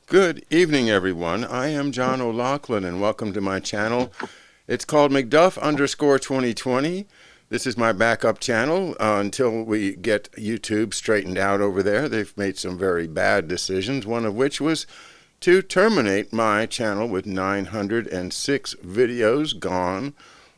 Good evening, everyone. I am John O'Loughlin, and welcome to my channel. It's called McDuff_2020. This is my backup channel until we get YouTube straightened out over there. They've made some very bad decisions, one of which was to terminate my channel with 906 videos gone.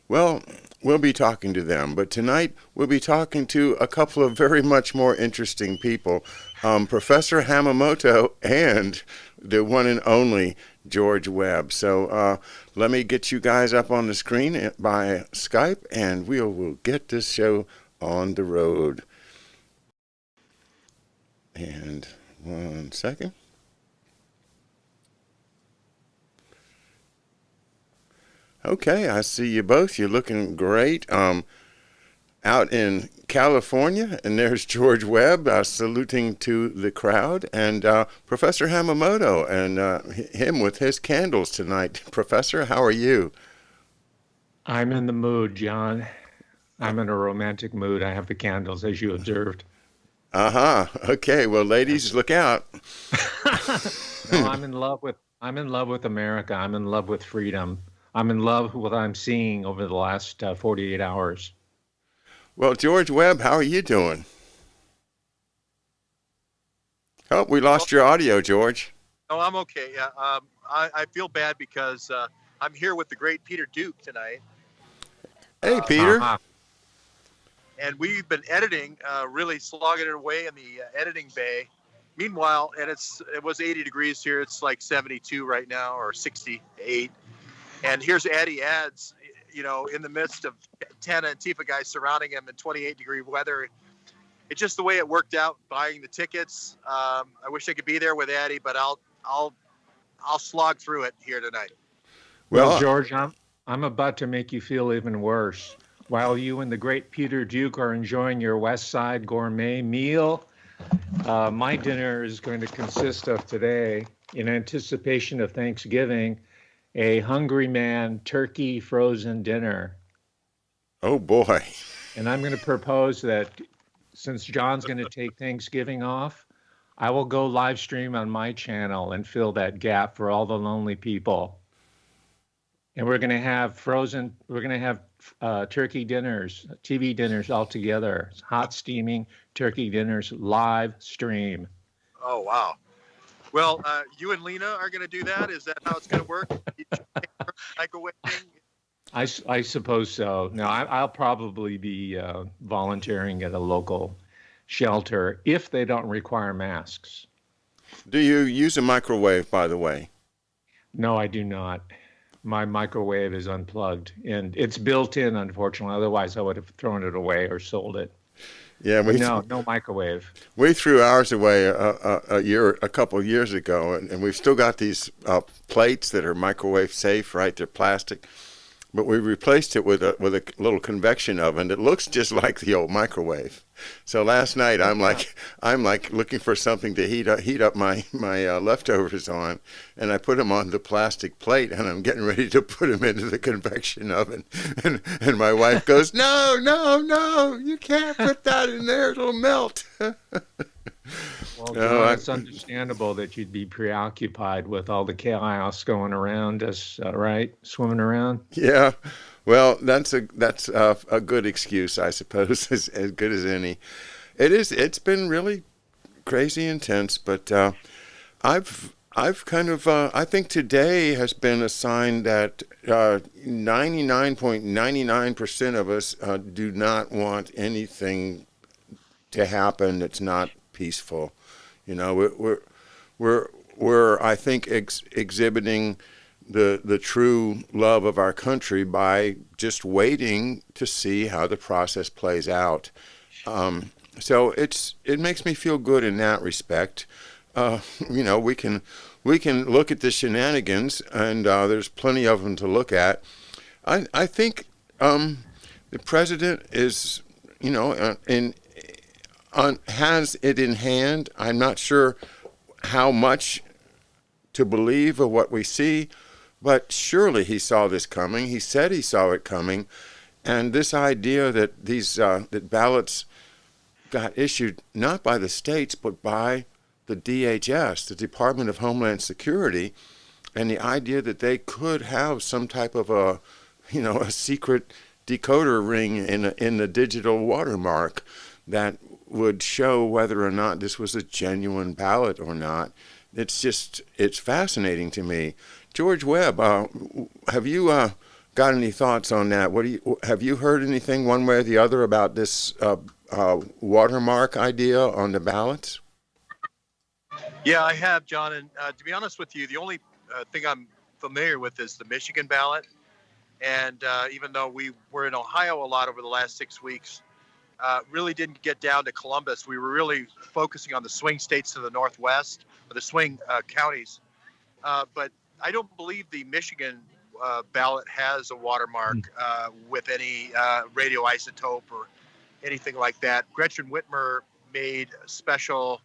Well, we'll be talking to them, but tonight we'll be talking to a couple of very much more interesting people, Professor Hamamoto and the one and only George Webb. So let me get you guys up on the screen by Skype, and we will get this show on the road. And 1 second. Okay, I see you both. You're looking great. Out in California, and there's George Webb saluting to the crowd, and Professor Hamamoto, and him with his candles tonight. Professor, how are you? I'm in the mood, John. I'm in a romantic mood. I have the candles, as you observed. Uh-huh. Okay, well, ladies, look out. No, I'm in love with America. I'm in love with freedom. I'm in love with what I'm seeing over the last 48 hours. Well, George Webb, how are you doing? Oh, we lost your audio, George. Oh, I'm okay. Yeah, I feel bad because I'm here with the great Peter Duke tonight. Hey, Peter. And we've been editing, really slogging it away in the editing bay. Meanwhile, and it was 80 degrees here. It's like 72 right now, or 68. And here's Addy Ads, in the midst of 10 Antifa guys surrounding him in 28-degree weather. It's just the way it worked out, buying the tickets. I wish I could be there with Addy, but I'll slog through it here tonight. Well, George, I'm about to make you feel even worse. While you and the great Peter Duke are enjoying your West Side gourmet meal, my dinner is going to consist of today, in anticipation of Thanksgiving, a hungry man turkey frozen dinner. Oh, boy. And I'm going to propose that since John's going to take Thanksgiving off, I will go live stream on my channel and fill that gap for all the lonely people. And we're going to have turkey dinners, TV dinners all together, hot steaming turkey dinners live stream. Oh, wow. Well, you and Lena are going to do that? Is that how it's going to work? Microwaving? I suppose so. No, I'll probably be volunteering at a local shelter if they don't require masks. Do you use a microwave, by the way? No, I do not. My microwave is unplugged, and it's built in, unfortunately. Otherwise, I would have thrown it away or sold it. Yeah, no microwave. We threw ours away a couple of years ago, and we've still got these plates that are microwave safe, right? They're plastic, but we replaced it with a little convection oven that looks just like the old microwave. So last night I'm like looking for something to heat up my leftovers on, and I put them on the plastic plate, and I'm getting ready to put them into the convection oven, and my wife goes, no, you can't put that in there, it'll melt. Well, John, it's understandable that you'd be preoccupied with all the chaos going around us, right? Swimming around. Yeah. Well, that's a good excuse, I suppose, as good as any. It's been really crazy intense, but I've kind of I think today has been a sign that 99.99% of us do not want anything to happen that's not peaceful. We're I think exhibiting the true love of our country by just waiting to see how the process plays out. So it makes me feel good in that respect. We can look at the shenanigans, and there's plenty of them to look at. I think the president is, has it in hand. I'm not sure how much to believe of what we see, but surely he saw this coming. He said he saw it coming, and this idea that that ballots got issued not by the states but by the DHS, the Department of Homeland Security, and the idea that they could have some type of a secret decoder ring in the digital watermark that would show whether or not this was a genuine ballot or not. It's fascinating to me. George Webb, have you got any thoughts on that? Have you heard anything one way or the other about this watermark idea on the ballots? Yeah, I have, John. And to be honest with you, the only thing I'm familiar with is the Michigan ballot. And even though we were in Ohio a lot over the last 6 weeks, really didn't get down to Columbus. We were really focusing on the swing states to the northwest, or the swing counties. But I don't believe the Michigan ballot has a watermark with any radioisotope or anything like that. Gretchen Whitmer made special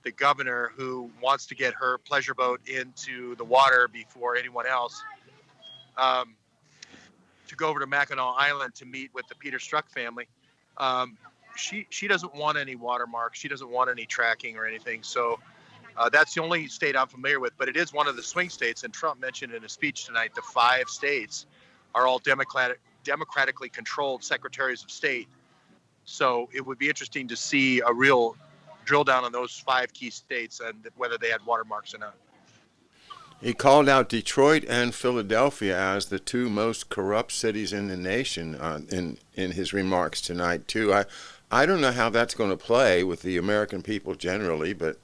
the governor who wants to get her pleasure boat into the water before anyone else, to go over to Mackinac Island to meet with the Peter Strzok family. She doesn't want any watermarks. She doesn't want any tracking or anything. So that's the only state I'm familiar with, but it is one of the swing states. And Trump mentioned in a speech tonight, the 5 states are all democratically controlled secretaries of state. So it would be interesting to see a real drill down on those 5 key states and whether they had watermarks or not. He called out Detroit and Philadelphia as the 2 most corrupt cities in the nation in his remarks tonight, too. I don't know how that's going to play with the American people generally, but,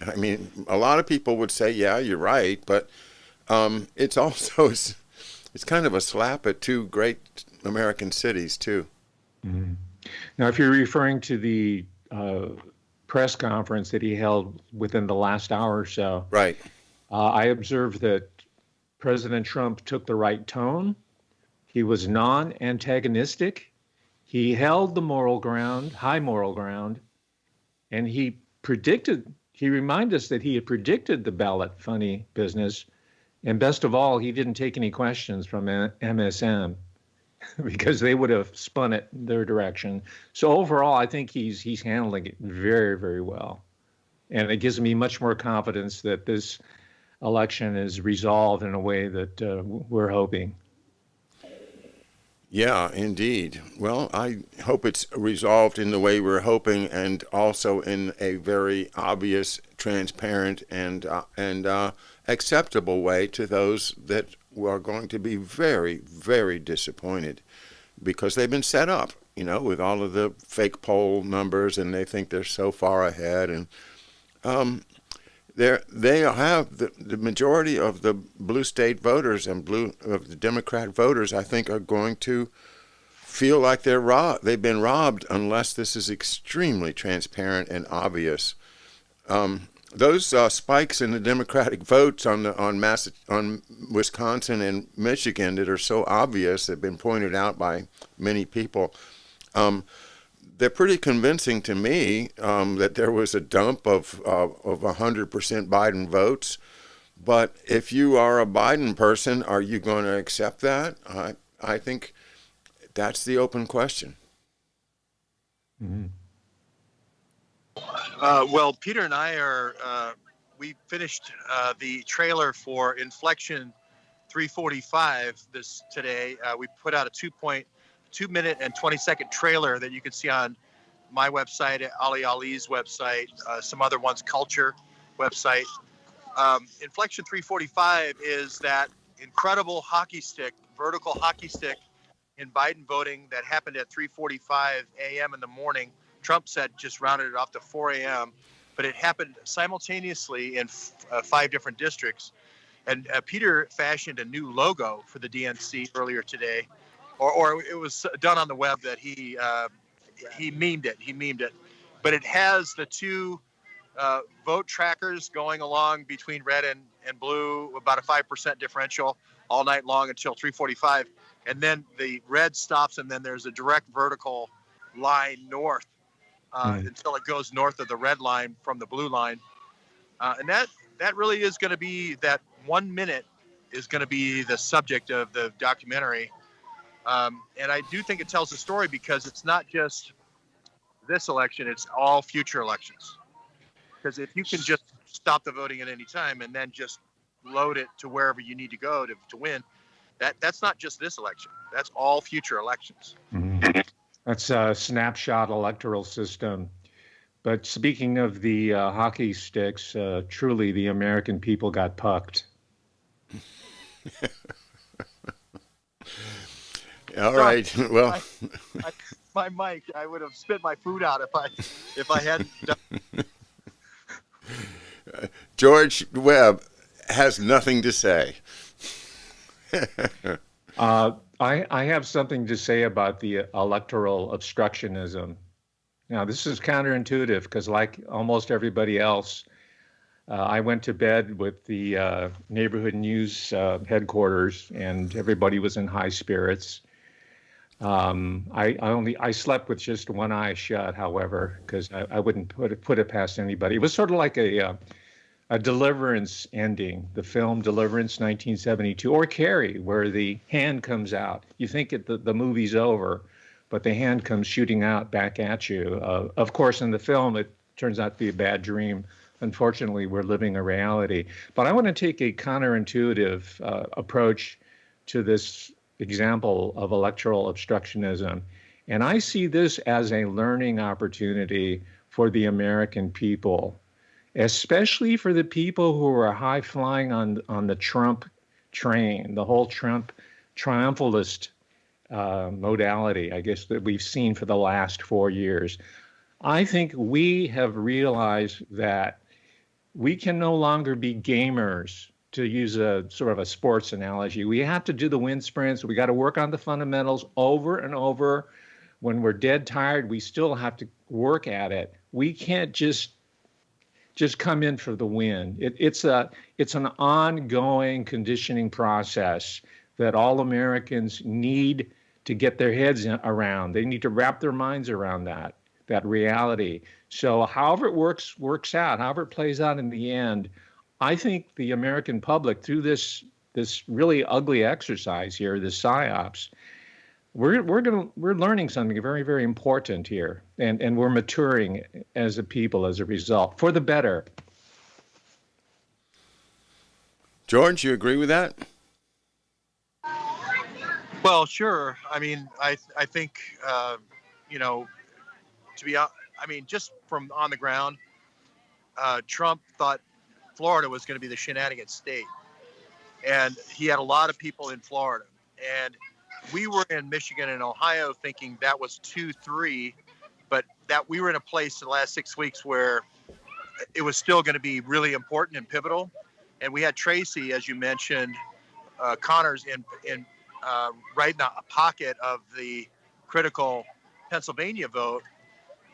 I mean, a lot of people would say, yeah, you're right, but it's also, it's kind of a slap at 2 great American cities, too. Mm-hmm. Now, if you're referring to the press conference that he held within the last hour or so, right. I observed that President Trump took the right tone. He was non-antagonistic. He held the moral ground, high moral ground, and he reminded us that he had predicted the ballot funny business. And best of all, he didn't take any questions from MSM because they would have spun it their direction. So overall, I think he's handling it very, very well. And it gives me much more confidence that this election is resolved in a way that we're hoping. Yeah, indeed. Well, I hope it's resolved in the way we're hoping, and also in a very obvious, transparent, and acceptable way to those that are going to be very, very disappointed because they've been set up, with all of the fake poll numbers, and they think they're so far ahead. And they have the majority of the blue state voters and of the Democrat voters, I think, are going to feel like they've been robbed unless this is extremely transparent and obvious. Those spikes in the Democratic votes on Wisconsin and Michigan that are so obvious, have been pointed out by many people. They're pretty convincing to me that there was a dump of 100% Biden votes. But if you are a Biden person, are you going to accept that? I think that's the open question. Mm-hmm. Well, Peter and I we finished the trailer for Inflection 345 today. We put out a 2-minute and 20-second trailer that you can see on my website, Ali Ali's website, some other ones, Culture website. Inflection 345 is that incredible hockey stick, vertical hockey stick in Biden voting that happened at 3:45 a.m. in the morning. Trump said just rounded it off to 4 a.m., but it happened simultaneously in 5 different districts. And Peter fashioned a new logo for the DNC earlier today, or it was done on the web that he memed it. But it has the 2 vote trackers going along between red and blue, about a 5% differential all night long until 3:45. And then the red stops, and then there's a direct vertical line north until it goes north of the red line from the blue line. And that really is going to be, that 1 minute is going to be the subject of the documentary. And I do think it tells a story because it's not just this election, it's all future elections. Because if you can just stop the voting at any time and then just load it to wherever you need to go to win, that's not just this election. That's all future elections. Mm-hmm. That's a snapshot electoral system. But speaking of the hockey sticks, truly the American people got pucked. All right. Well, my mic, I would have spit my food out if I hadn't done. George Webb has nothing to say. I have something to say about the electoral obstructionism. Now, this is counterintuitive because, like almost everybody else, I went to bed with the neighborhood news headquarters, and everybody was in high spirits. I slept with just one eye shut, however, because I wouldn't put it past anybody. It was sort of like a Deliverance ending, the film Deliverance, 1972, or Carrie, where the hand comes out. You think the movie's over, but the hand comes shooting out back at you. Of course, in the film, it turns out to be a bad dream. Unfortunately, we're living a reality. But I want to take a counterintuitive approach to this example of electoral obstructionism. And I see this as a learning opportunity for the American people, especially for the people who are high flying on the Trump train, the whole Trump triumphalist modality, I guess, that we've seen for the last 4 years. I think we have realized that we can no longer be gamers, to use a sort of a sports analogy. We have to do the wind sprints. We got to work on the fundamentals over and over. When we're dead tired, we still have to work at it. We can't just come in for the win. It's an ongoing conditioning process that all Americans need to get their heads around. They need to wrap their minds around that reality. So however it works out, however it plays out in the end, I think the American public, through this really ugly exercise here, this psyops, we're learning something very, very important here, and we're maturing as a people as a result, for the better. George, you agree with that? Well, sure. I mean, I think just from on the ground, Trump thought Florida was going to be the shenanigans state, and he had a lot of people in Florida, and we were in Michigan and Ohio thinking that was 2-3, but that we were in a place in the last 6 weeks where it was still going to be really important and pivotal. And we had Tracy, as you mentioned, Connors in right in the pocket of the critical Pennsylvania vote.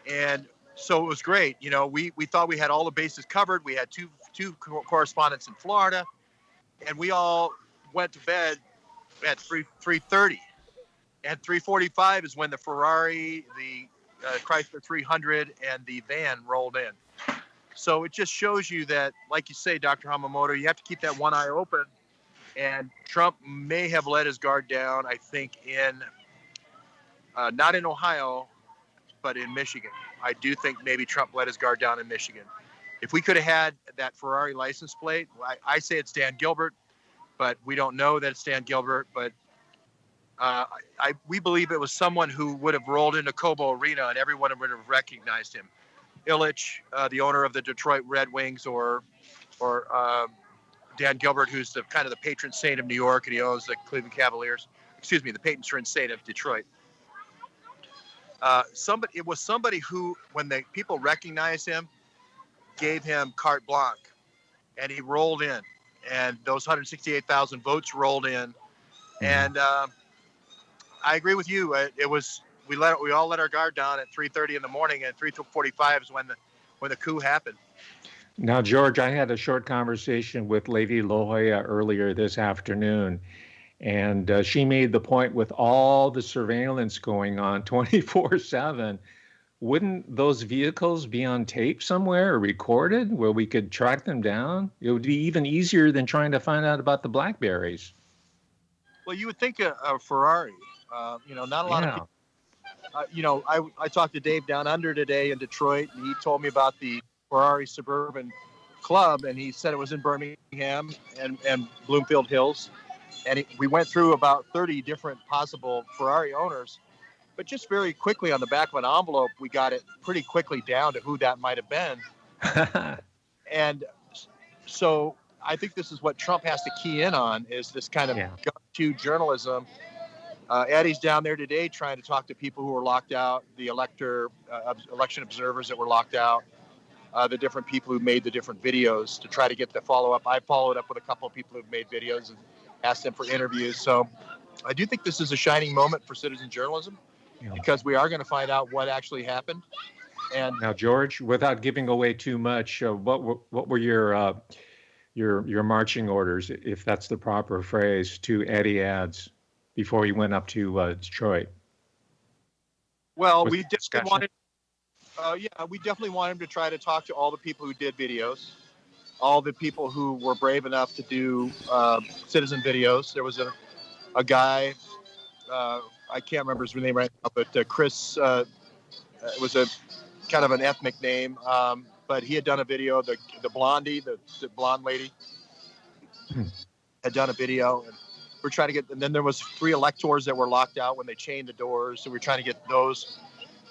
And so it was great. You know, we thought we had all the bases covered. We had two correspondents in Florida, and we all went to bed at 3:30. At 3:45 is when the Ferrari, the Chrysler 300, and the van rolled in. So it just shows you that, like you say, Dr. Hamamoto, you have to keep that one eye open. And Trump may have let his guard down, I think, in not in Ohio, but in Michigan. I do think maybe Trump let his guard down in Michigan. If we could have had that Ferrari license plate, I say it's Dan Gilbert, but we don't know that it's Dan Gilbert. But we believe it was someone who would have rolled into Cobo Arena and everyone would have recognized him. Ilitch, the owner of the Detroit Red Wings, or Dan Gilbert, who's the kind of the patron saint of New York, and he owns the Cleveland Cavaliers. Excuse me, the patron saint of Detroit. It was somebody who, when the people recognized him, gave him carte blanche, and he rolled in, and those 168,000 votes rolled in, and I agree with you. We all let our guard down at 3:30 in the morning, and 3:45 is when the coup happened. Now, George, I had a short conversation with Lady La Jolla earlier this afternoon, and she made the point, with all the surveillance going on 24/7, wouldn't those vehicles be on tape somewhere or recorded where we could track them down? It would be even easier than trying to find out about the Blackberries. Well, you would think a Ferrari. Not a lot of people. I talked to Dave Down Under today in Detroit, and he told me about the Ferrari Suburban Club, and he said it was in Birmingham and Bloomfield Hills. And we went through about 30 different possible Ferrari owners, but just very quickly on the back of an envelope, we got it pretty quickly down to who that might have been. And so I think this is what Trump has to key in on, is this kind of go-to journalism. Eddie's down there today trying to talk to people who were locked out, the election observers that were locked out, the different people who made the different videos to try to get the follow-up. I followed up with a couple of people who've made videos and asked them for interviews. So I do think this is a shining moment for citizen journalism, because we are going to find out what actually happened. And now, George, without giving away too much, what were your marching orders, if that's the proper phrase, to Eddie Ads before he went up to Detroit? Well, we definitely want him to try to talk to all the people who did videos, all the people who were brave enough to do citizen videos. There was a guy, I can't remember his name right now, but Chris, it was a kind of an ethnic name, but he had done a video. The blondie, the blonde lady, had done a video, and we're trying to get. And then there was 3 electors that were locked out when they chained the doors, so we're trying to get those.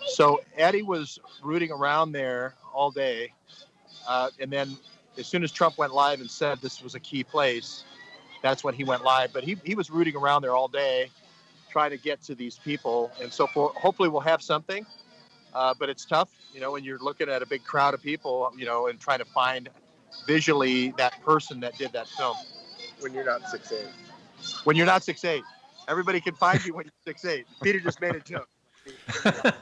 So Eddie was rooting around there all day, and then as soon as Trump went live and said this was a key place, that's when he went live. But he was rooting around there all day, trying to get to these people, and so forth. Hopefully we'll have something, but it's tough, when you're looking at a big crowd of people, and trying to find visually that person that did that film. When you're not 6'8". When you're not 6'8", everybody can find you when you're 6'8". Peter just made a joke.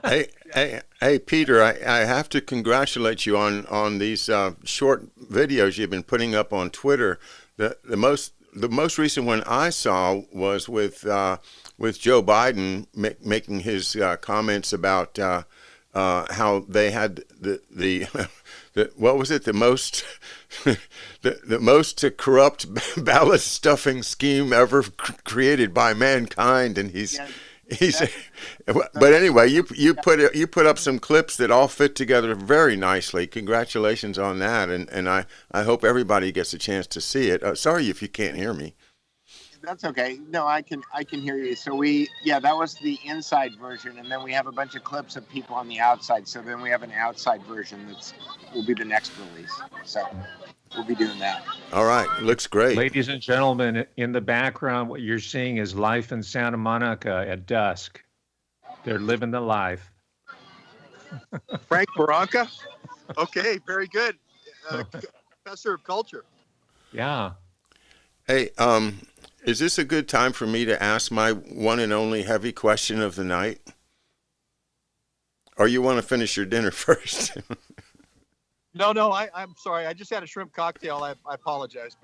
Hey, Peter, I have to congratulate you on these short videos you've been putting up on Twitter. The most recent one I saw was with Joe Biden making his comments about how they had the what was it, the most the most corrupt ballot stuffing scheme ever created by mankind, and he's but anyway, you put up some clips that all fit together very nicely. Congratulations on that, and I hope everybody gets a chance to see it. Sorry if you can't hear me. That's okay. No, I can hear you. So that was the inside version, and then we have a bunch of clips of people on the outside. So then we have an outside version will be the next release. So we'll be doing that. All right, looks great. Ladies and gentlemen, in the background, what you're seeing is life in Santa Monica at dusk. They're living the life. Frank Barranca? Okay, very good. Professor of culture. Yeah. Hey, is this a good time for me to ask my one and only heavy question of the night? Or you want to finish your dinner first? No, I'm sorry. I just had a shrimp cocktail. I apologize.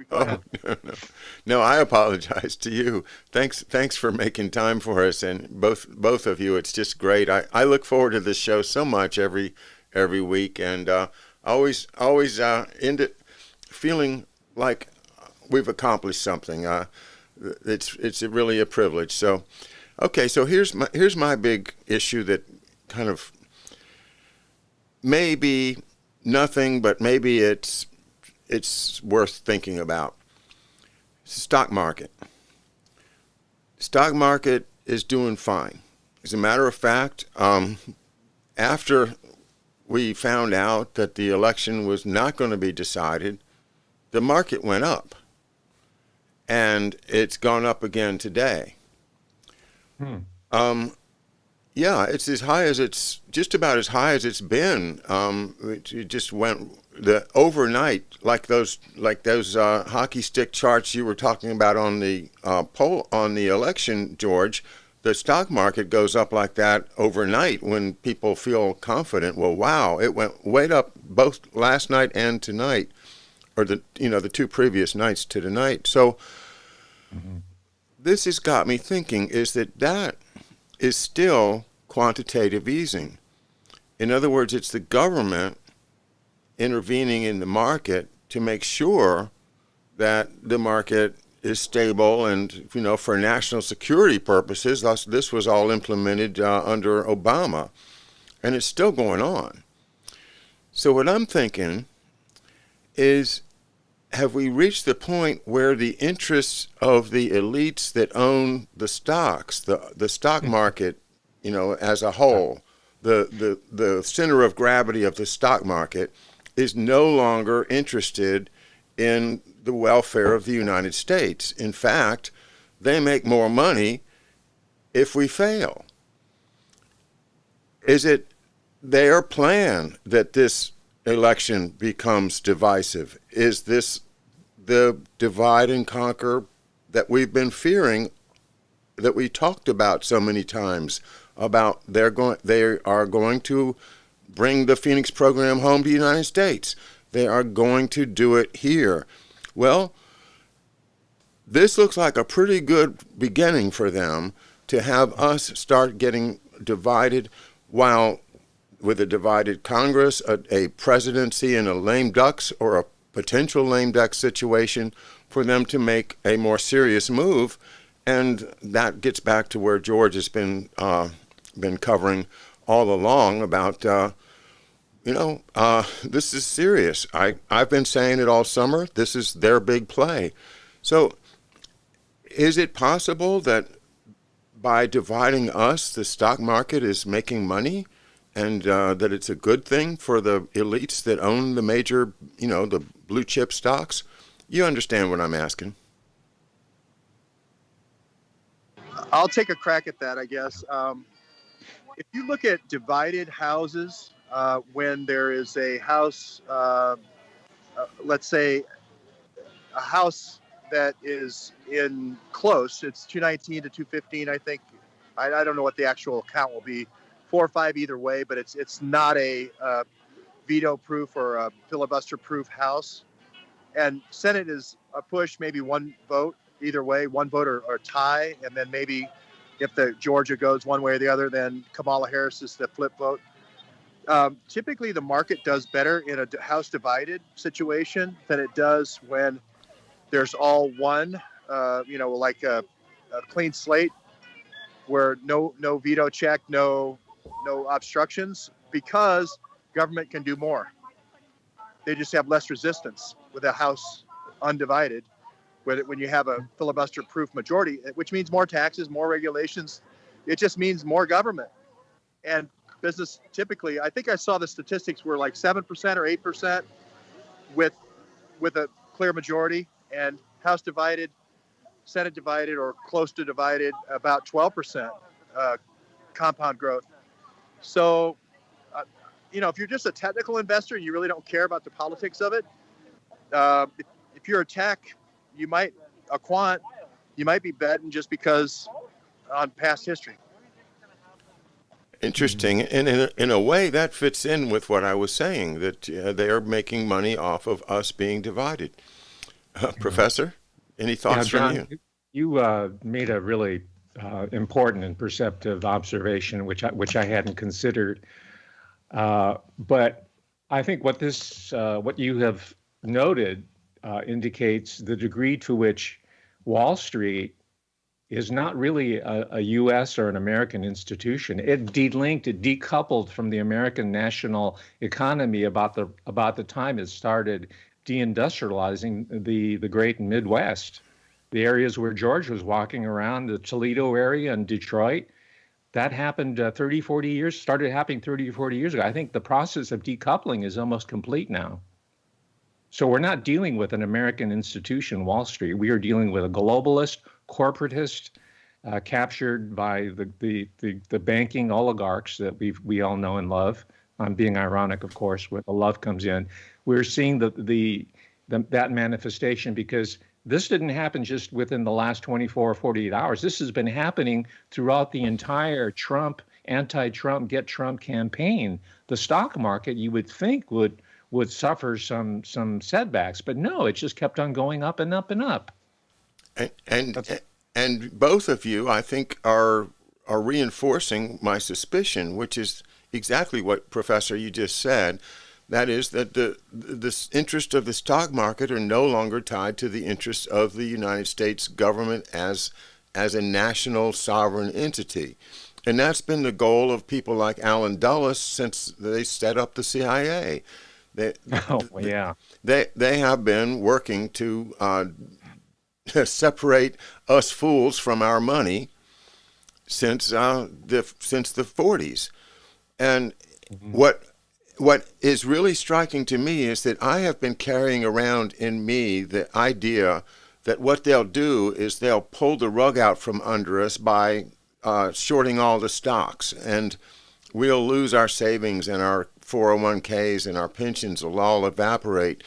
No, I apologize to you. Thanks for making time for us, and both of you. It's just great. I look forward to this show so much every week, and always end it feeling like we've accomplished something. It's really a privilege. So, okay. So here's my big issue that kind of maybe nothing, but maybe it's worth thinking about. Stock market. Stock market is doing fine. As a matter of fact, after we found out that the election was not going to be decided, the market went up. And it's gone up again today. Yeah, it's just about as high as it's been. It just went overnight, like those hockey stick charts you were talking about on the poll on the election, George. The stock market goes up like that overnight when people feel confident. Well, wow, it went way up both last night and tonight, or the 2 previous nights to tonight. So this has got me thinking: is that is still quantitative easing? In other words, it's the government intervening in the market to make sure that the market is stable, and for national security purposes. This was all implemented under Obama, and it's still going on. So what I'm thinking is, have we reached the point where the interests of the elites that own the stocks, the stock market, as a whole, the center of gravity of the stock market, is no longer interested in the welfare of the United States? In fact, they make more money if we fail. Is it their plan that this election becomes divisive? Is this the divide and conquer that we've been fearing, that we talked about so many times, about they are going to bring the Phoenix program home to the United States. They are going to do it here. Well, this looks like a pretty good beginning for them to have us start getting divided, while with a divided Congress, a presidency in a lame ducks or a potential lame duck situation, for them to make a more serious move. And that gets back to where George has been covering all along about, this is serious. I've been saying it all summer. This is their big play. So is it possible that by dividing us, the stock market is making money, and that it's a good thing for the elites that own the major, the blue chip stocks? You understand what I'm asking? I'll take a crack at that, I guess. If you look at divided houses, when there is a house, let's say a house that is in close, it's 219 to 215, I think. I don't know what the actual count will be, 4 or 5 either way, but it's not a veto-proof or a filibuster-proof house. And Senate is a push, maybe one vote either way, one vote or tie, and then maybe if the Georgia goes one way or the other, then Kamala Harris is the flip vote. Typically, the market does better in a house divided situation than it does when there's all one, like a clean slate where no veto check, no obstructions, because government can do more. They just have less resistance with a house undivided. When you have a filibuster-proof majority, which means more taxes, more regulations, it just means more government. And business typically, I think I saw the statistics were like 7% or 8% with a clear majority, and House divided, Senate divided, or close to divided, about 12% compound growth. So, if you're just a technical investor and you really don't care about the politics of it, if you're a tech, a quant, you might be betting just because on past history. Interesting. And in a way, that fits in with what I was saying, that they are making money off of us being divided. Professor, any thoughts John, from you? You made a really important and perceptive observation, which I hadn't considered. But I think what you have noted indicates the degree to which Wall Street is not really a U.S. or an American institution. It decoupled from the American national economy about the time it started deindustrializing the great Midwest, the areas where George was walking around, the Toledo area and Detroit. That happened started happening 30 or 40 years ago. I think the process of decoupling is almost complete now. So we're not dealing with an American institution, Wall Street. We are dealing with a globalist, corporatist, captured by the banking oligarchs that we all know and love. I'm being ironic, of course, where the love comes in. We're seeing that manifestation because this didn't happen just within the last 24 or 48 hours. This has been happening throughout the entire anti-Trump, get Trump campaign. The stock market, you would think, would suffer some setbacks, but no, it just kept on going up and up and up. And both of you, I think, are reinforcing my suspicion, which is exactly what, Professor, you just said. That is that the interest of the stock market are no longer tied to the interests of the United States government as a national sovereign entity. And that's been the goal of people like Alan Dulles since they set up the CIA. They Oh, yeah. they have been working to separate us fools from our money since the 40s. And Mhm. what is really striking to me is that I have been carrying around in me the idea that what they'll do is they'll pull the rug out from under us by shorting all the stocks, and we'll lose our savings and our 401ks and our pensions will all evaporate,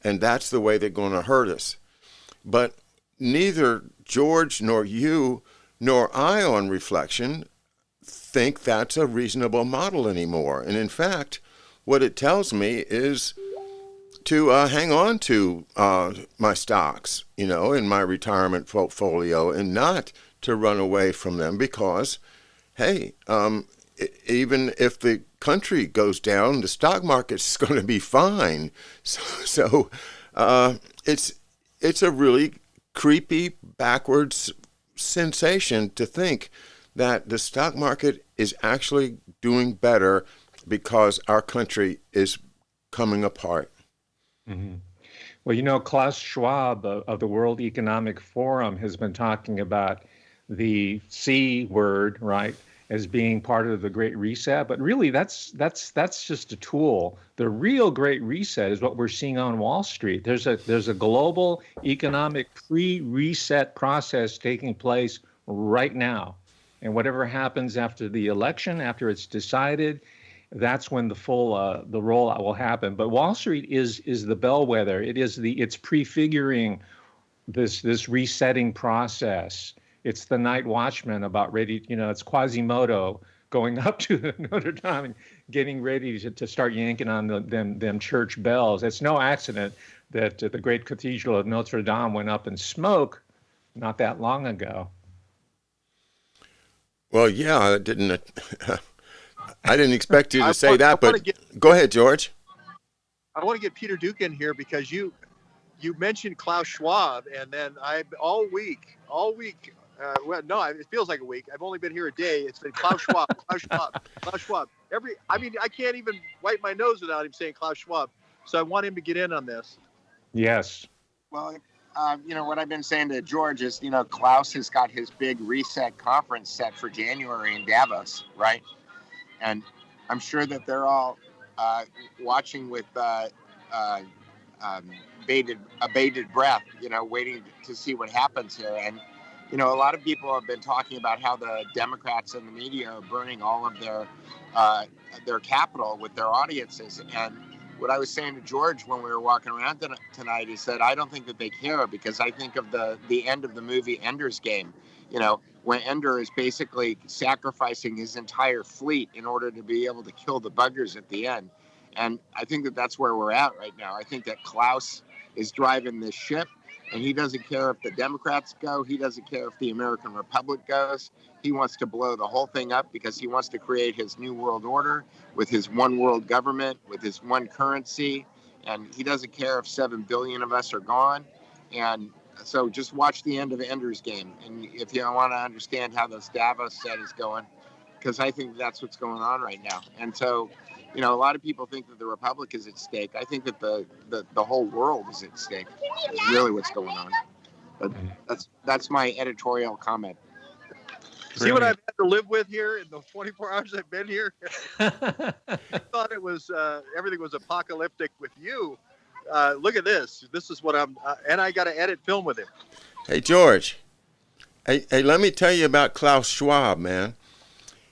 and that's the way they're going to hurt us. But neither George nor you nor I, on reflection, think that's a reasonable model anymore. And in fact, what it tells me is to hang on to my stocks, in my retirement portfolio, and not to run away from them because, hey, even if the country goes down, the stock market's going to be fine. So it's a really creepy, backwards sensation to think that the stock market is actually doing better because our country is coming apart. Mhm. Well, Klaus Schwab of the World Economic Forum has been talking about the C word, right, as being part of the Great Reset. But really, that's just a tool. The real Great Reset is what we're seeing on Wall Street. There's a global economic pre-reset process taking place right now. And whatever happens after the election, after it's decided, that's when the rollout will happen. But Wall Street is the bellwether. It's prefiguring this resetting process. It's the night watchman about ready. It's Quasimodo going up to Notre Dame and getting ready to start yanking on them church bells. It's no accident that the great cathedral of Notre Dame went up in smoke not that long ago. Well, yeah, I didn't expect you to say that, I but go ahead, George. want to get Peter Duke in here because you mentioned Klaus Schwab, and then I all week. Well, no, it feels like a week. I've only been here a day. It's been Klaus Schwab, Klaus Schwab, Klaus Schwab. I can't even wipe my nose without him saying Klaus Schwab. So I want him to get in on this. Yes. Well, what I've been saying to George is, Klaus has got his big reset conference set for January in Davos, right? And I'm sure that they're all watching with abated breath, waiting to see what happens here. And, a lot of people have been talking about how the Democrats and the media are burning all of their capital with their audiences. And what I was saying to George when we were walking around tonight is that I don't think that they care, because I think of the end of the movie Ender's Game, when Ender is basically sacrificing his entire fleet in order to be able to kill the buggers at the end. And I think that that's where we're at right now. I think that Klaus is driving this ship, and he doesn't care if the Democrats go. He doesn't care if the American Republic goes. He wants to blow the whole thing up because he wants to create his new world order with his one world government, with his one currency. And he doesn't care if 7 billion of us are gone. And so just watch the end of Ender's Game. And if you want to understand how this Davos set is going, because I think that's what's going on right now. And so, a lot of people think that the Republic is at stake. I think that the whole world is at stake, is really what's going on. But that's my editorial comment. See what I've had to live with here in the 24 hours I've been here? I thought it was everything was apocalyptic with you. Look at this. This is what I'm, and I got to edit film with him. Hey, George. Hey, let me tell you about Klaus Schwab, man.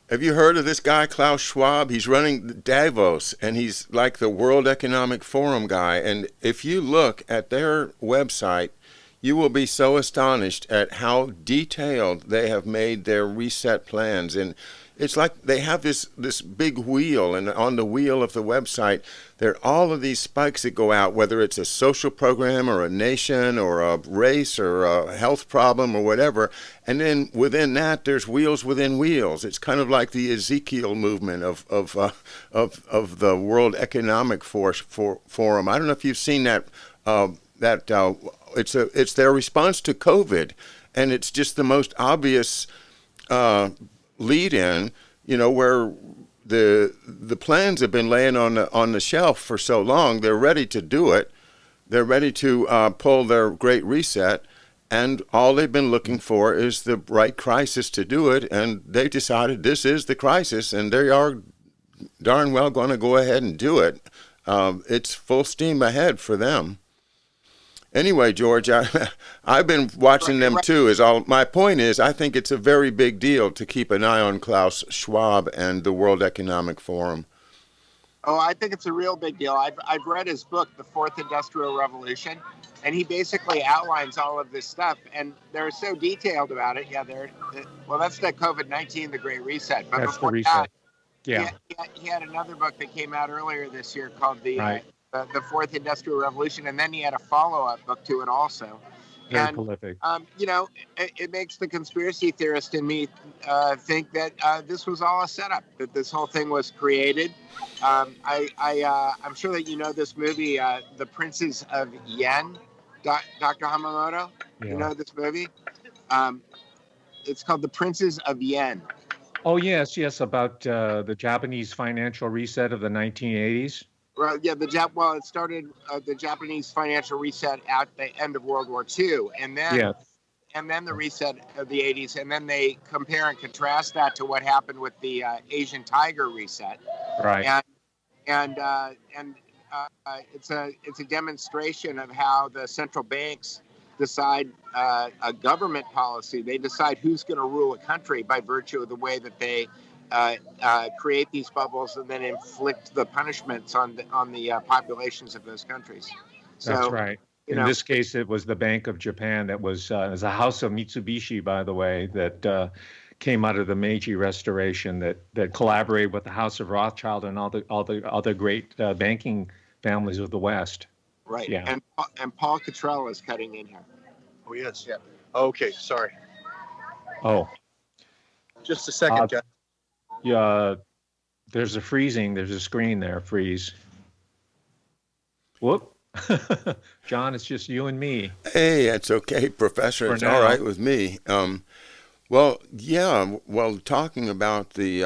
Have you heard of this guy, Klaus Schwab? He's running Davos, and he's like the World Economic Forum guy. And if you look at their website, you will be so astonished at how detailed they have made their reset plans. And it's like they have this big wheel, and on the wheel of the website, there are all of these spikes that go out, whether it's a social program or a nation or a race or a health problem or whatever. And then within that, there's wheels within wheels. It's kind of like the Ezekiel movement of the World Economic Forum. I don't know if you've seen that. It's their response to COVID, and it's just the most obvious lead in, where the plans have been laying on the shelf for so long. They're ready to do it. They're ready to pull their Great Reset, and all they've been looking for is the right crisis to do it. And they decided this is the crisis, and they are darn well going to go ahead and do it. It's full steam ahead for them. Anyway, George, I've been watching them too. My point is, I think it's a very big deal to keep an eye on Klaus Schwab and the World Economic Forum. Oh, I think it's a real big deal. I've read his book, The Fourth Industrial Revolution, and he basically outlines all of this stuff, and they're so detailed about it. Yeah, well, that's the COVID-19, the Great Reset. But That's the before reset. that, he had another book that came out earlier this year called the Fourth Industrial Revolution, and then he had a follow-up book to it also. Very prolific. It makes the conspiracy theorist in me think that this was all a setup, that this whole thing was created. I'm sure that you know this movie, The Princes of Yen, Dr. Hamamoto. Yeah. You know this movie? It's called The Princes of Yen. Oh, yes, about the Japanese financial reset of the 1980s. Well, yeah, it started the Japanese financial reset at the end of World War II, and then the reset of the 80s, and then they compare and contrast that to what happened with the Asian Tiger reset. Right. And it's a demonstration of how the central banks decide a government policy. They decide who's going to rule a country by virtue of the way that they create these bubbles and then inflict the punishments on the populations of those countries. So, that's right. In this case, it was the Bank of Japan that was a house of Mitsubishi, by the way, that came out of the Meiji Restoration that collaborated with the House of Rothschild and all the other great banking families of the West. Right. Yeah. And Paul Cottrell is cutting in here. Oh, yes. Yeah. Okay, sorry. Oh. Just a second, Jeff. Yeah, there's a screen there, freeze. Whoop. John, it's just you and me. Hey, it's okay, Professor. It's all right with me. Talking about the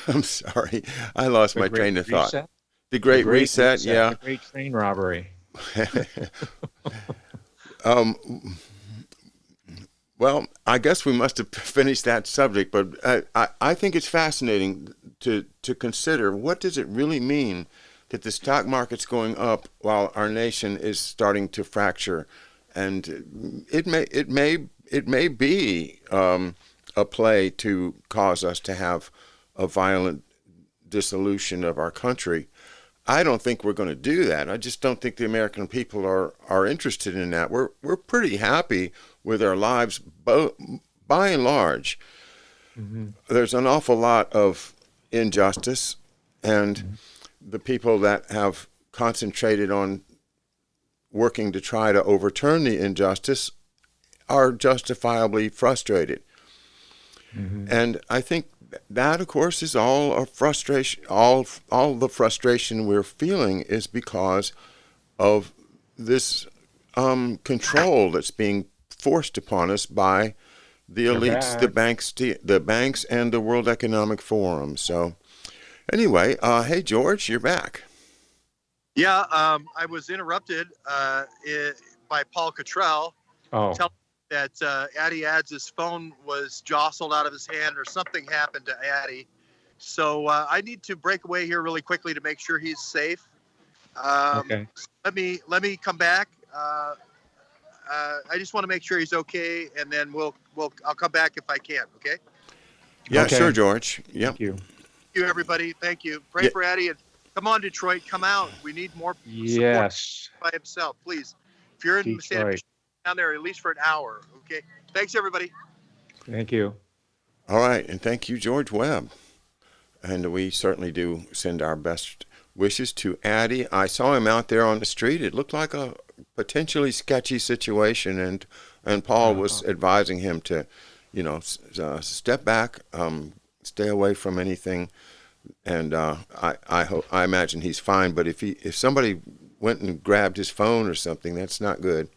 I'm sorry, I lost my train of thought. The Great Reset, yeah. The Great Train Robbery. Well, I guess we must have finished that subject, but I think it's fascinating to consider, what does it really mean that the stock market's going up while our nation is starting to fracture? And it may be a play to cause us to have a violent dissolution of our country. I don't think we're going to do that. I just don't think the American people are interested in that. We're pretty happy with our lives, by and large. Mm-hmm. There's an awful lot of injustice, and the people that have concentrated on working to try to overturn the injustice are justifiably frustrated. Mm-hmm. And I think that, of course, is all a frustration. All the frustration we're feeling is because of this control that's being forced upon us by the elites, the banks, and the World Economic Forum. So, anyway, hey George, you're back. Yeah, I was interrupted by Paul Cottrell. Oh. Telling that Addie Ads' phone was jostled out of his hand, or something happened to Addie. So I need to break away here really quickly to make sure he's safe. Okay. Let me come back. I just want to make sure he's okay, and then I'll come back if I can. Okay. Yeah, okay. Sure, George. Yeah. Thank you. Thank you, everybody. Thank you. Pray for Addie, and come on, Detroit, come out. We need more Yes. support by himself, please. If you're in San down there at least for an hour. Okay. Thanks, everybody. Thank you. All right, and thank you, George Webb. And we certainly do send our best wishes to Addie. I saw him out there on the street. It looked like a potentially sketchy situation, and Paul was advising him to, step back, stay away from anything. And I imagine he's fine. But if somebody went and grabbed his phone or something, that's not good.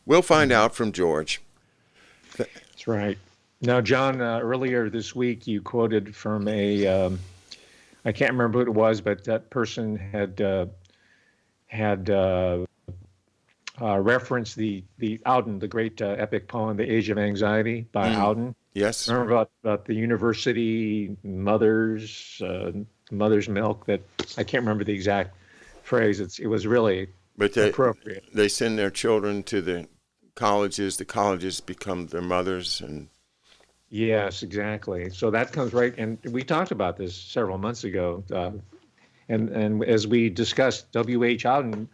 We'll find out from George. That's right. Now, John, earlier this week you quoted from I can't remember who it was, but that person had referenced the Auden, the great epic poem, "The Age of Anxiety" by Mm. Auden. Yes. Remember about the university mother's milk? That I can't remember the exact phrase. It was really But appropriate. they send their children to the colleges become their mothers, and Yes, exactly. So that comes right, and we talked about this several months ago. And as we discussed, W.H. Auden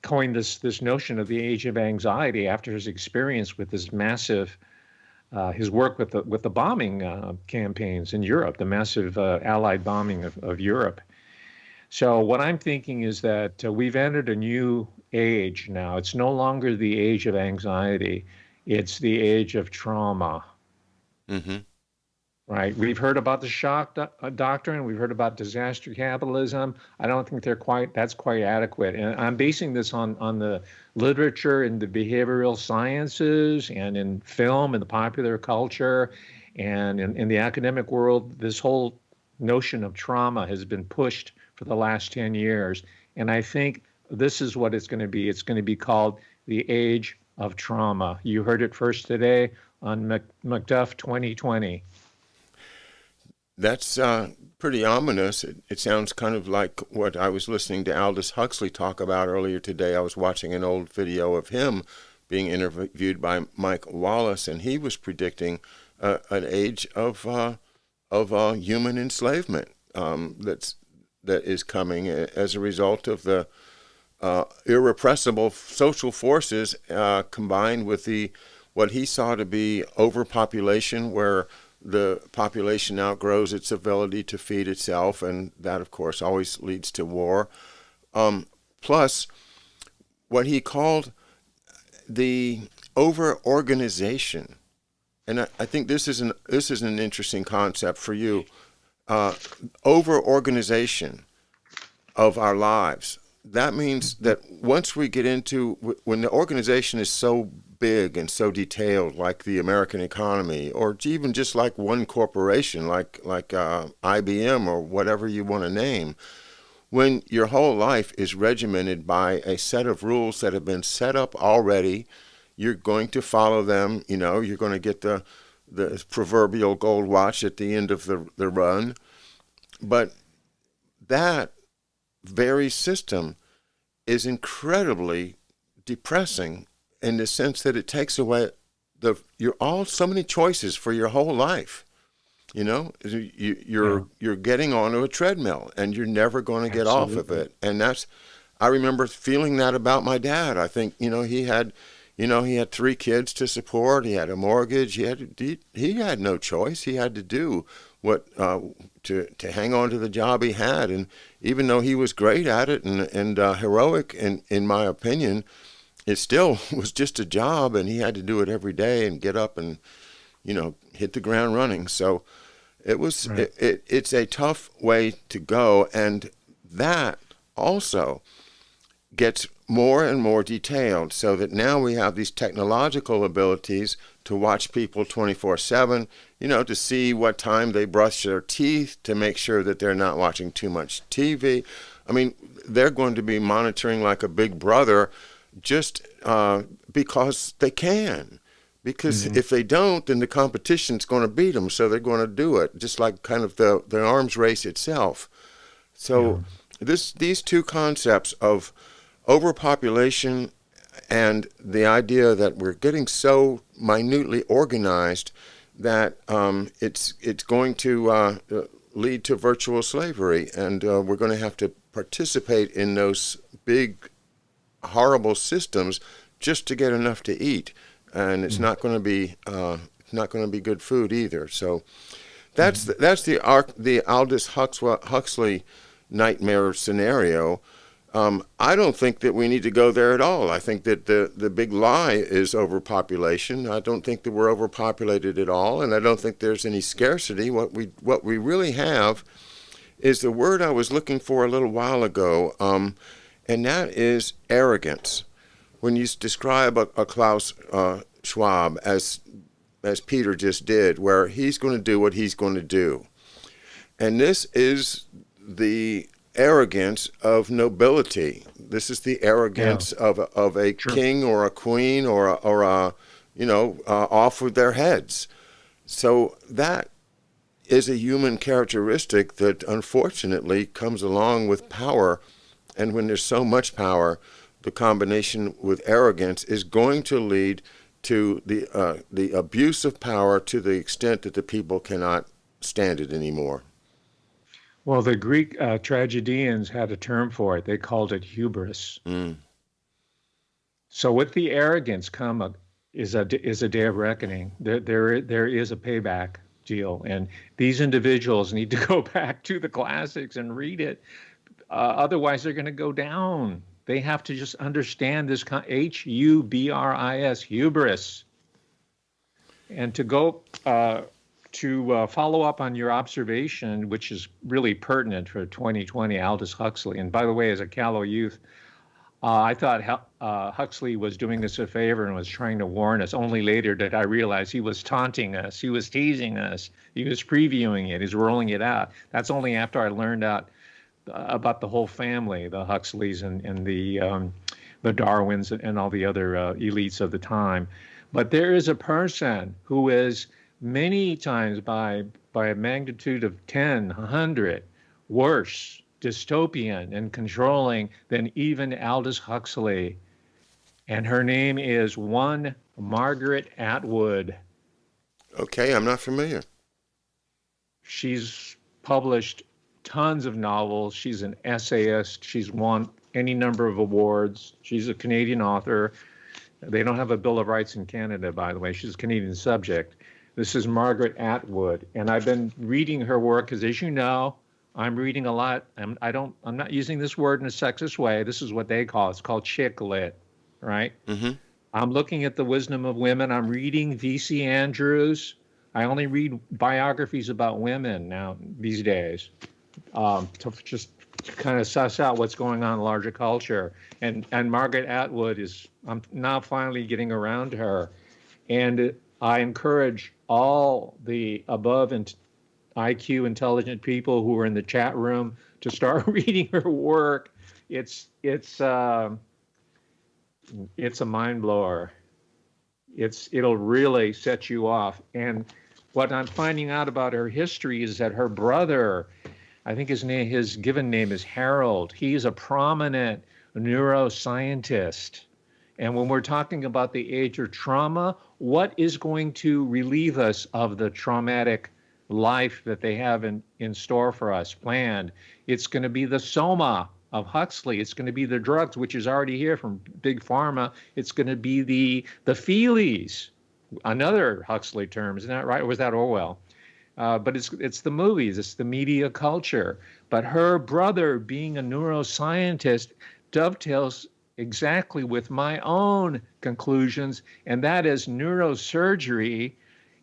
coined this notion of the age of anxiety after his experience with this massive his work with the bombing campaigns in Europe, the massive Allied bombing of Europe. So what I'm thinking is that we've entered a new age now. It's no longer the age of anxiety; it's the age of trauma. mm-hmm. Right. We've heard about the shock doctrine. We've heard about disaster capitalism. I don't think that's quite adequate. And I'm basing this on the literature and the behavioral sciences and in film and the popular culture and in the academic world. This whole notion of trauma has been pushed for the last 10 years. And I think this is what it's going to be. It's going to be called the age of trauma. You heard it first today on McDuff 2020. That's pretty ominous. It sounds kind of like what I was listening to Aldous Huxley talk about earlier today. I was watching an old video of him being interviewed by Mike Wallace, and he was predicting an age of human enslavement that is coming as a result of the irrepressible social forces combined with what he saw to be overpopulation, where the population outgrows its ability to feed itself, and that, of course, always leads to war. Plus, what he called the over-organization, and I think this is an interesting concept for you. Over-organization of our lives. That means that once we get into, when the organization is so big and so detailed, like the American economy, or even just like one corporation, like IBM or whatever you want to name, when your whole life is regimented by a set of rules that have been set up already, you're going to follow them. You're going to get the proverbial gold watch at the end of the run. But that very system is incredibly depressing in the sense that it takes away so many choices for your whole life. You're getting onto a treadmill and you're never going to get off of it. And I remember feeling that about my dad. I think he had 3 kids to support. He had a mortgage. He had no choice. He had to do what to hang on to the job he had. And even though he was great at it and heroic, in my opinion, it still was just a job, and he had to do it every day and get up and hit the ground running. So it was right. It's a tough way to go, and that also gets more and more detailed, so that now we have these technological abilities to watch people 24/7, to see what time they brush their teeth, to make sure that they're not watching too much TV. I mean, they're going to be monitoring like a big brother just because they can. Because if they don't, then the competition's going to beat them, so they're going to do it, just like kind of the arms race itself. So these two concepts of overpopulation and the idea that we're getting so minutely organized that it's going to lead to virtual slavery, and we're going to have to participate in those big, horrible systems just to get enough to eat, and it's not going to be good food either. So that's the Aldous Huxley nightmare scenario. I don't think that we need to go there at all. I think that the big lie is overpopulation. I don't think that we're overpopulated at all, and I don't think there's any scarcity. What we really have is the word I was looking for a little while ago, and that is arrogance. When you describe a Klaus Schwab as as Peter just did, where he's going to do what he's going to do. And this is the arrogance of nobility. This is the arrogance of a king or a queen or a off with their heads. So that is a human characteristic that unfortunately comes along with power. And when there's so much power, the combination with arrogance is going to lead to the abuse of power to the extent that the people cannot stand it anymore. Well, the Greek tragedians had a term for it. They called it hubris. So with the arrogance is a day of reckoning. There is a payback deal, and these individuals need to go back to the classics and read it. Otherwise, they're going to go down. They have to just understand this hubris, hubris. And to go to follow up on your observation, which is really pertinent for 2020, Aldous Huxley. And by the way, as a callow youth, I thought Huxley was doing us a favor and was trying to warn us. Only later did I realize he was taunting us. He was teasing us. He was previewing it. He's rolling it out. That's only after I learned out about the whole family, the Huxleys and the Darwins and all the other elites of the time. But there is a person who is many times by a magnitude of 10, 100 worse, dystopian and controlling than even Aldous Huxley. And her name is one Margaret Atwood. Okay, I'm not familiar. She's published tons of novels. She's an essayist. She's won any number of awards. She's a Canadian author. They don't have a Bill of Rights in Canada, by the way. She's a Canadian subject. This is Margaret Atwood, and I've been reading her work because, as you know, I'm reading a lot. I'm not using this word in a sexist way. This is what they call it. It's called chick lit, right? Mm-hmm. I'm looking at the wisdom of women. I'm reading V.C. Andrews. I only read biographies about women now these days. To just kind of suss out what's going on in larger culture. And Margaret Atwood I'm now finally getting around to her. And I encourage all the above IQ intelligent people who are in the chat room to start reading her work. It's a mind blower. It'll really set you off. And what I'm finding out about her history is that her brother, I think his given name is Harold. He's a prominent neuroscientist. And when we're talking about the age of trauma, what is going to relieve us of the traumatic life that they have in store for us, planned? It's going to be the soma of Huxley. It's going to be the drugs, which is already here from Big Pharma. It's going to be the feelies, another Huxley term. Isn't that right? Or was that Orwell? But it's the movies, it's the media culture. But her brother, being a neuroscientist, dovetails exactly with my own conclusions, and that is neurosurgery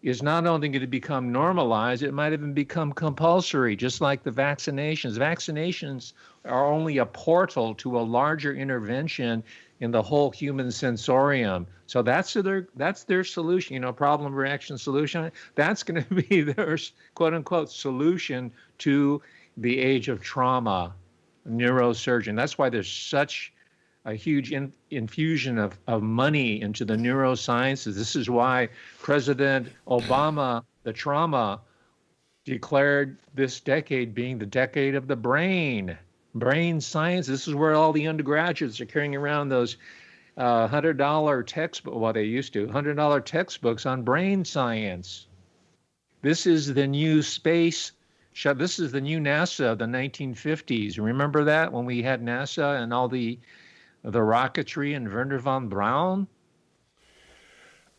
is not only going to become normalized, it might even become compulsory, just like the vaccinations. Vaccinations are only a portal to a larger intervention in the whole human sensorium. So that's their solution, problem, reaction, solution. That's going to be their quote unquote solution to the age of trauma, neurosurgeon. That's why there's such a huge infusion of money into the neurosciences. This is why President Obama, the trauma, declared this decade being the decade of the brain science. This is where all the undergraduates are carrying around those $100 textbooks, well, they used to, $100 textbooks on brain science. This is the new space. This is the new NASA of the 1950s. Remember that when we had NASA and all the rocketry and Wernher von Braun?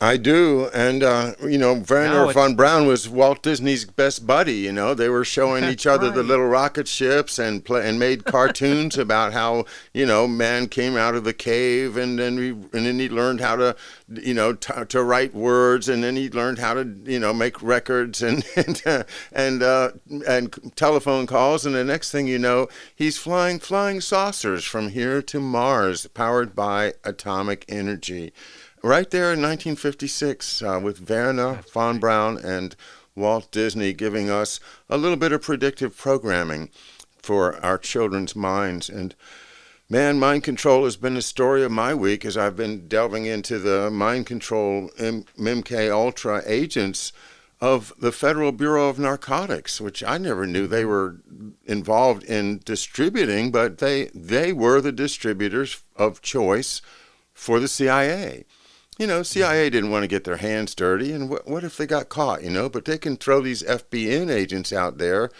I do, and Wernher von Braun was Walt Disney's best buddy. They were showing each other the little rocket ships and made cartoons about how man came out of the cave, and then he learned how to to write words, and then he learned how to make records and telephone calls, and the next thing you know, he's flying saucers from here to Mars, powered by atomic energy. right there in 1956 with Werner von Braun and Walt Disney giving us a little bit of predictive programming for our children's minds. And man, mind control has been the story of my week as I've been delving into the mind control MK Ultra agents of the Federal Bureau of Narcotics, which I never knew they were involved in distributing, but they were the distributors of choice for the CIA. You know, CIA didn't want to get their hands dirty, and what if they got caught, you know? But they can throw these FBN agents out there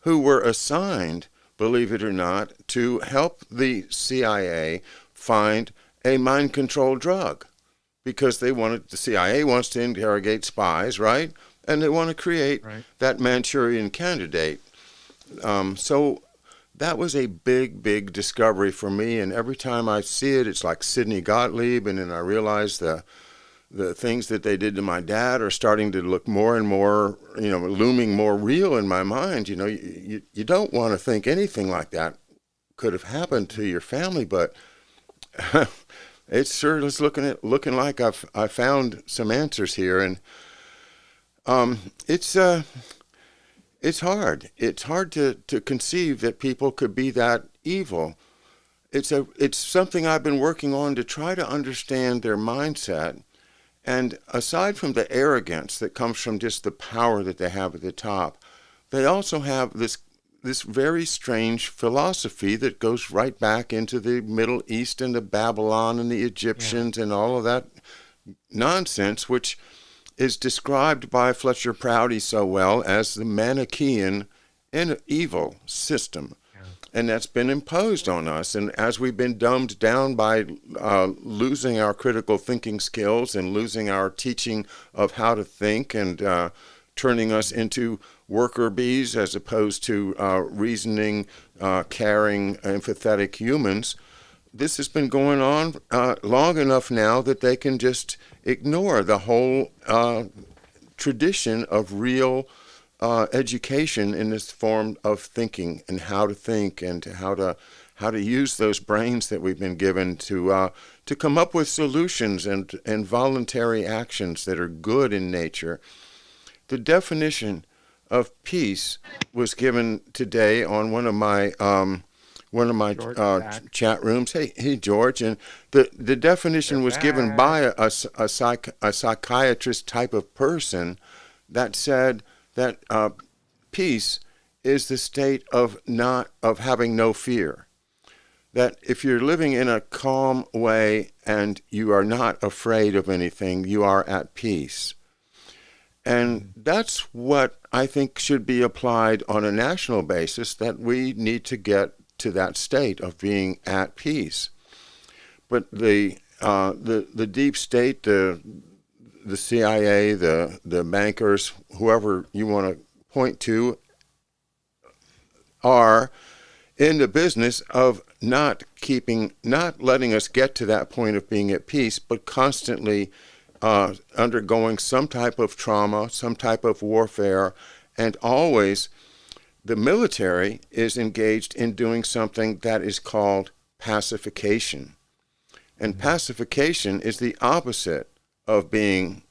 who were assigned, believe it or not, to help the CIA find a mind control drug. Because the CIA wants to interrogate spies, right? And they want to create that Manchurian candidate. So that was a big, big discovery for me. And every time I see it, it's like Sidney Gottlieb. And then I realize the things that they did to my dad are starting to look more and more, you know, looming more real in my mind. You know, you don't want to think anything like that could have happened to your family, but it sure is looking like I found some answers here. And it's hard. It's hard to conceive that people could be that evil. It's something I've been working on to try to understand their mindset. And aside from the arrogance that comes from just the power that they have at the top, they also have this very strange philosophy that goes right back into the Middle East and the Babylon and the Egyptians and all of that nonsense, which is described by Fletcher Prouty so well as the Manichaean and evil system. And that's been imposed on us. And as we've been dumbed down by losing our critical thinking skills and losing our teaching of how to think and turning us into worker bees as opposed to reasoning, caring, empathetic humans, this has been going on long enough now that they can just ignore the whole tradition of real education in this form of thinking and how to think and how to use those brains that we've been given to come up with solutions and voluntary actions that are good in nature. The definition of peace was given today on one of my chat rooms. Hey, George, and the definition was given by a psychiatrist type of person that said that peace is the state of having no fear. That if you're living in a calm way and you are not afraid of anything, you are at peace. And that's what I think should be applied on a national basis, that we need to get to that state of being at peace. But the deep state, the CIA, the bankers, whoever you want to point to, are in the business of not letting us get to that point of being at peace, but constantly undergoing some type of trauma, some type of warfare, and always the military is engaged in doing something that is called pacification. And pacification is the opposite of being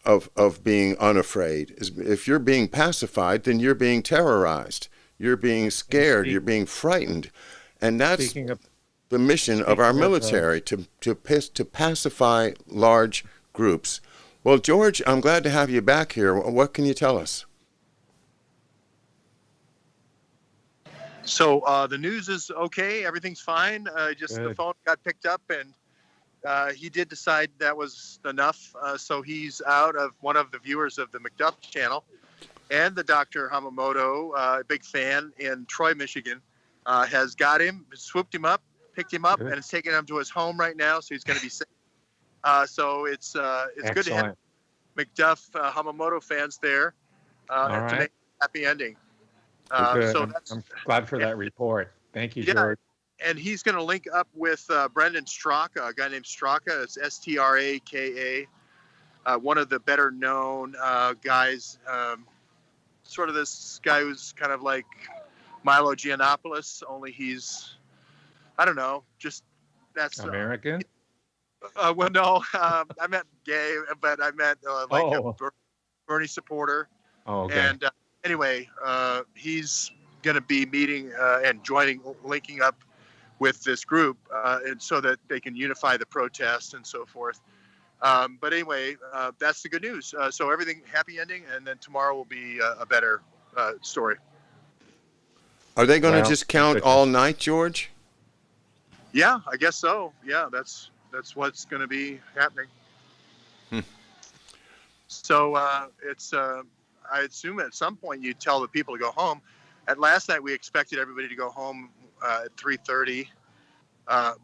unafraid. If you're being pacified, then you're being terrorized. You're being scared. You're being frightened. And that's the mission of our military, to pacify large groups. Well, George, I'm glad to have you back here. What can you tell us? So the news is okay. Everything's fine. Just the phone got picked up, and he did decide that was enough. So he's out of one of the viewers of the McDuff channel, and the Dr. Hamamoto, a big fan in Troy, Michigan, has got him, swooped him up, picked him up, and is taking him to his home right now. So he's going to be safe. So it's good to have McDuff Hamamoto fans there to make a happy ending. So I'm glad for that report. Thank you, George. And he's going to link up with Brendan Straka, a guy named Straka. It's Straka, one of the better known guys. Sort of this guy who's kind of like Milo Yiannopoulos, only he's, I don't know, just that's American. Well, no, I meant gay, but I meant like Oh. a Bernie supporter. Oh, okay. And anyway, he's going to be meeting and linking up with this group, and so that they can unify the protest and so forth. But anyway, that's the good news. So everything happy ending, and then tomorrow will be a better story. Are they going to Well, just count good. all night, George? Yeah, I guess so. Yeah, that's what's going to be happening. So it's I assume at some point you tell the people to go home. At last night we expected everybody to go home at 3:30,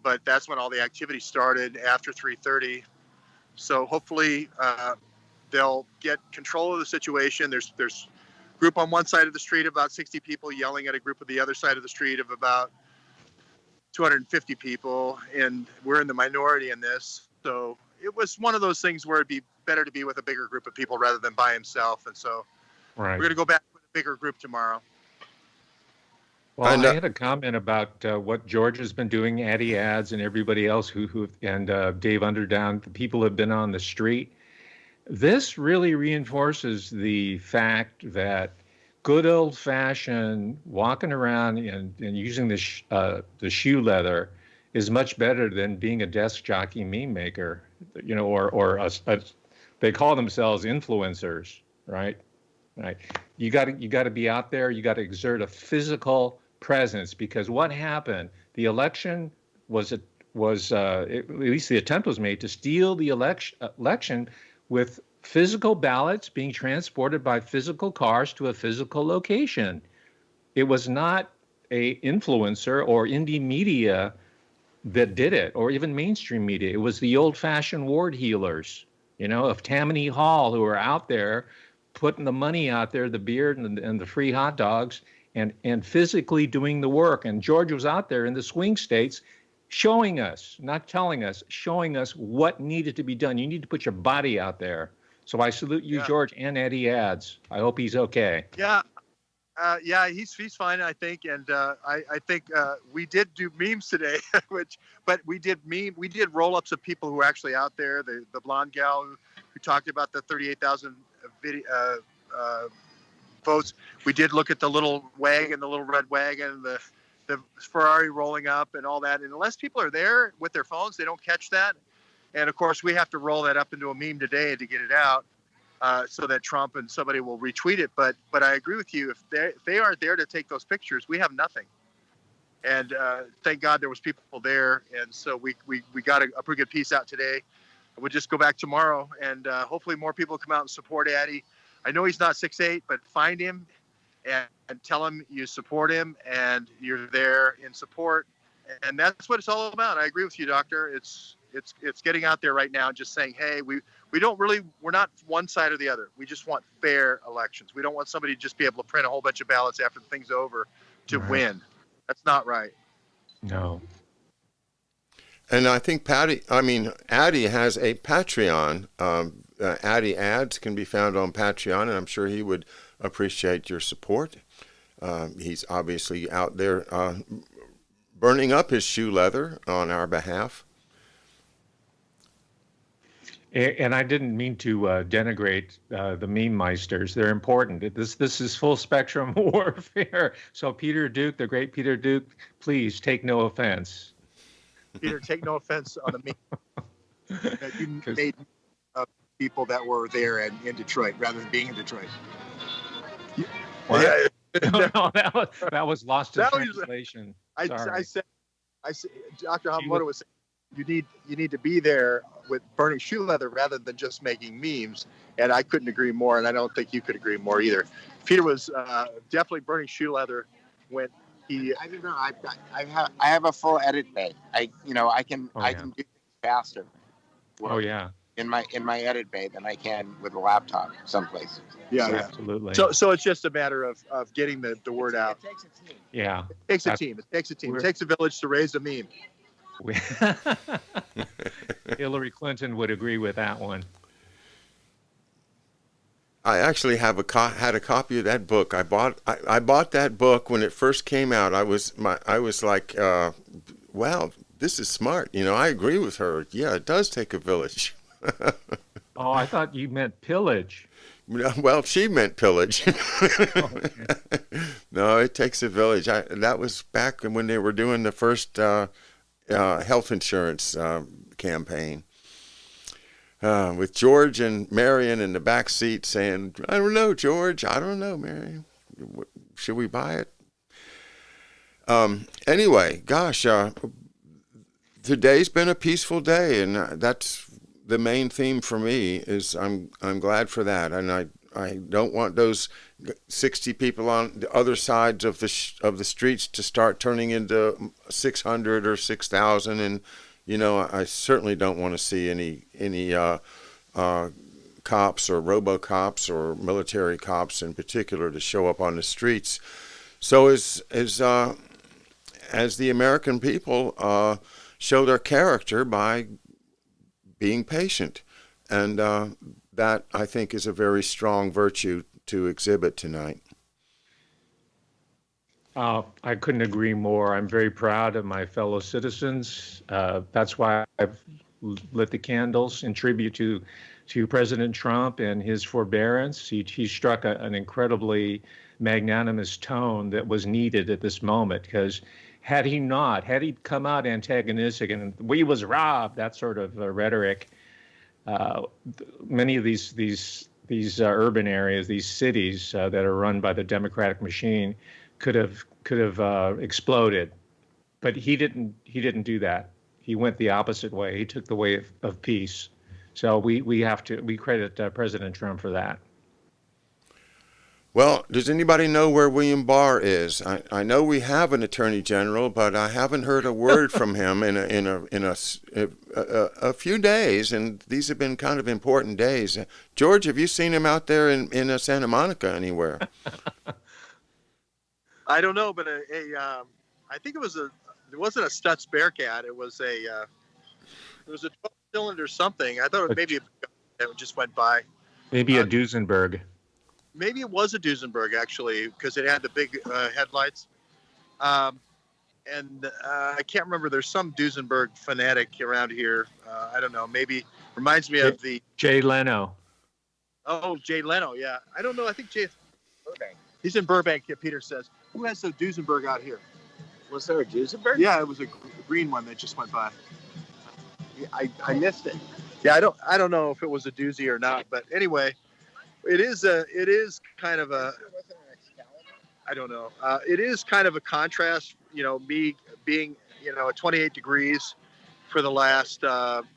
but that's when all the activity started after 3:30. So hopefully they'll get control of the situation. There's a group on one side of the street, about 60 people yelling at a group of the other side of the street of about 250 people, and we're in the minority in this. So it was one of those things where it'd be better to be with a bigger group of people rather than by himself. And so Right. we're going to go back with a bigger group tomorrow. Well, And, I had a comment about what George has been doing, Addie Ads, and everybody else and Dave Underdown. The people have been on the street. This really reinforces the fact that good old-fashioned walking around and using the shoe leather is much better than being a desk jockey meme maker, or they call themselves influencers, right? Right. You got to be out there. You got to exert a physical presence, because what happened? The election was at least the attempt was made to steal the election with physical ballots being transported by physical cars to a physical location. It was not a influencer or indie media that did it, or even mainstream media. It was the old-fashioned ward healers, of Tammany Hall, who were out there putting the money out there, the beer and the free hot dogs, and physically doing the work. And George was out there in the swing states showing us, not telling us, showing us what needed to be done. You need to put your body out there. So I salute you, George, and Eddie Ads. I hope he's okay. Yeah. He's fine, I think, and I think we did do memes today, but we did roll-ups of people who were actually out there. The blonde gal who talked about the 38,000 votes. We did look at the little wagon, the little red wagon, the Ferrari rolling up, and all that. And unless people are there with their phones, they don't catch that. And of course, we have to roll that up into a meme today to get it out. So that Trump and somebody will retweet it. But I agree with you. If they aren't there to take those pictures, we have nothing. And thank God there was people there. And so we got a pretty good piece out today. We'll just go back tomorrow, and hopefully more people come out and support Addie. I know he's not 6'8", but find him and tell him you support him and you're there in support. And that's what it's all about. I agree with you, Doctor. It's getting out there right now and just saying, hey, we're not one side or the other. We just want fair elections. We don't want somebody to just be able to print a whole bunch of ballots after the thing's over to win. That's not right. No. And I think Addie has a Patreon. Addie Ads can be found on Patreon, and I'm sure he would appreciate your support. He's obviously out there burning up his shoe leather on our behalf. And I didn't mean to denigrate the meme meisters. They're important. This is full spectrum warfare. So Peter Duke, the great Peter Duke, please take no offense. Peter, take no offense on the meme that you made people that were there in Detroit rather than being in Detroit. What? No, that was lost in translation. I said, Dr. Hamamoto was saying, you need to be there with burning shoe leather rather than just making memes, and I couldn't agree more, and I don't think you could agree more either. Peter was definitely burning shoe leather when he. I don't know. I have a full edit bay. I can do things faster. Oh yeah. In my edit bay than I can with a laptop some places. Yeah, absolutely. So it's just a matter of getting the word out. It takes a team. Yeah. It takes a team. It takes a village to raise a meme. Hillary Clinton would agree with that one. I actually had a copy of that book. I bought that book when it first came out. I was like, wow, this is smart. I agree with her. Yeah, it does take a village. Oh, I thought you meant pillage. Well, she meant pillage. Oh, okay. No, it takes a village. That was back when they were doing the first health insurance campaign. With George and Marion in the back seat saying, I don't know, George. I don't know, Marion. Should we buy it? Anyway, gosh, today's been a peaceful day, and that's the main theme for me. Is I'm glad for that, and I don't want those 60 people on the other sides of the streets to start turning into 600 or 6,000, and I certainly don't want to see any cops or robo-cops or military cops in particular to show up on the streets. So as the American people show their character by being patient, and that I think is a very strong virtue to exhibit tonight. I couldn't agree more. I'm very proud of my fellow citizens. That's why I've lit the candles in tribute to President Trump and his forbearance. He struck an incredibly magnanimous tone that was needed at this moment, because had he come out antagonistic and we was robbed, that sort of rhetoric, many of these urban areas, these cities that are run by the Democratic machine could have exploded. But he didn't do that. He went the opposite way. He took the way of peace. So we credit President Trump for that. Well, does anybody know where William Barr is? I know we have an attorney general, but I haven't heard a word from him in a few days, and these have been kind of important days. George, have you seen him out there in Santa Monica anywhere? I don't know, but I think it wasn't a Stutz Bearcat. It was a 12-cylinder something. I thought maybe it just went by. Maybe a Duesenberg. Maybe it was a Duesenberg, actually, because it had the big headlights. And I can't remember. There's some Duesenberg fanatic around here. I don't know. Maybe reminds me of the Jay Leno. Oh, Jay Leno. Yeah, I don't know. I think Jay Burbank. He's in Burbank. Yeah, Peter says. Who has the Duesenberg out here? Was there a Duesenberg? Yeah, it was a green one that just went by. I missed it. Yeah, I don't know if it was a doozy or not, but anyway. It is kind of a, I don't know. It is kind of a contrast, me being, at 28 degrees for the last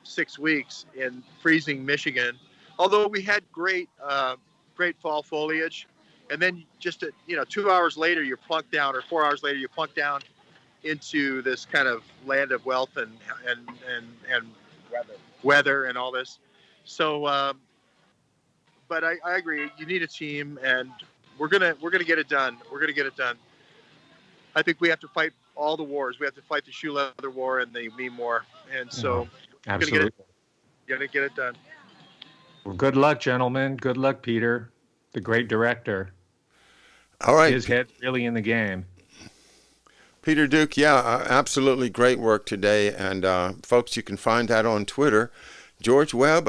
6 weeks in freezing Michigan. Although we had great fall foliage, and then just 2 hours later you're plunked down, or 4 hours later you plunk down into this kind of land of wealth and weather and all this. So. But I agree. You need a team, and we're gonna get it done. We're gonna get it done. I think we have to fight all the wars. We have to fight the shoe leather war and the meme war, and so absolutely, gonna get it done. Well, good luck, gentlemen. Good luck, Peter, the great director. All right, his head's really in the game. Peter Duke, yeah, absolutely great work today, and folks, you can find that on Twitter. George Webb,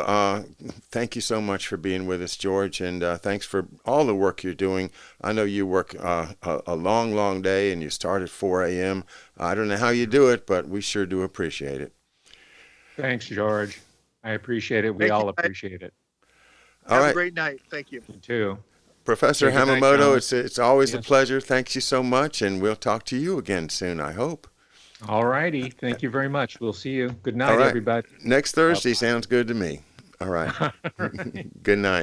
thank you so much for being with us, George, and thanks for all the work you're doing. I know you work a long, long day, and you start at 4 a.m. I don't know how you do it, but we sure do appreciate it. Thanks, George. I appreciate it. We all appreciate it. Have a great night. Thank you. You too. Professor Hamamoto, it's always a pleasure. Thanks you so much, and we'll talk to you again soon, I hope. All righty. Thank you very much. We'll see you. Good night, everybody. Next Thursday sounds good to me. All right. Good night.